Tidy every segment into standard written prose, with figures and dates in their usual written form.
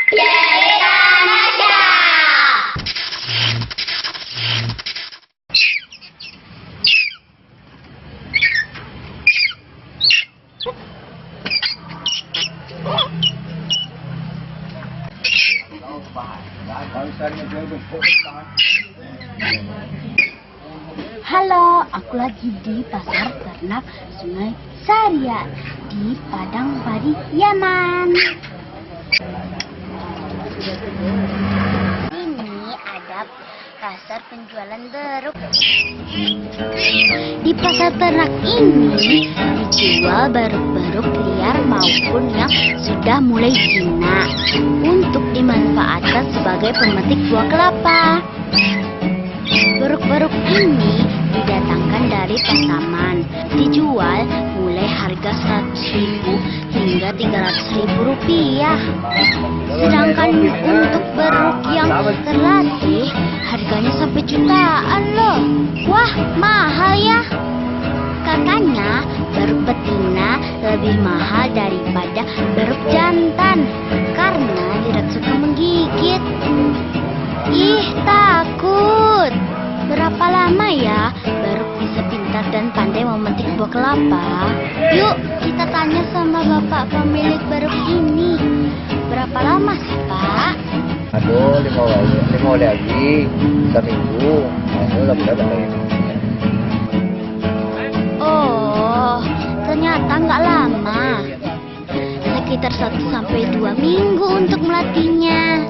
Cerita Nasya. Halo, aku lagi di pasar ternak Sungai Saria di Padang Padi, Yaman. Ini ada pasar penjualan beruk. Di pasar ternak ini dijual beruk-beruk liar maupun yang sudah mulai jinak untuk dimanfaatkan sebagai pemetik buah kelapa. Beruk-beruk ini didatangkan dari Pasaman, dijual mulai harga 100.000 hingga 300.000 rupiah. Sedangkan untuk beruk yang terlatih harganya sampai jutaan loh. Wah, mahal ya. Katanya beruk betina lebih mahal daripada beruk jantan karena tidak suka menggigit. Ih, takut. Berapa lama ya beruk bisa pintar dan pandai memetik buah kelapa? Yuk, kita tanya sama bapak pemilik beruk ini. Berapa lama sih, Pak? Aduh, 5 lagi, seminggu. Aduh, udah ini. Oh, ternyata nggak lama. Sekitar 1-2 minggu untuk melatihnya.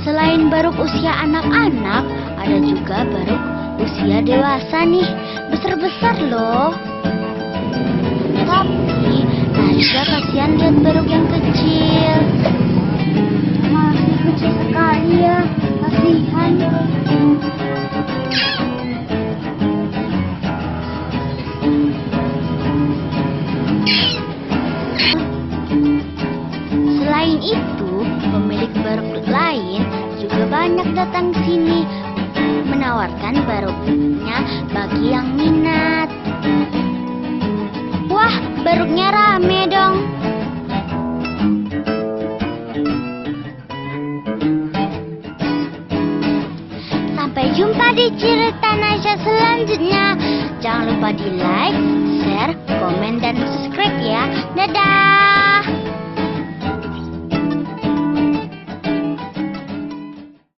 Selain beruk usia anak-anak, ada juga beruk usia dewasa nih, besar-besar loh. Tapi Nasya kasihan lihat beruk yang kecil. Masih kecil sekali ya, kasihan. Selain itu, pemilik beruk lain juga banyak datang ke sini menawarkan beruknya bagi yang minat. Wah, beruknya rame dong. Sampai jumpa di cerita Nasya selanjutnya. Jangan lupa di like, share, komen, dan subscribe ya. Dadah.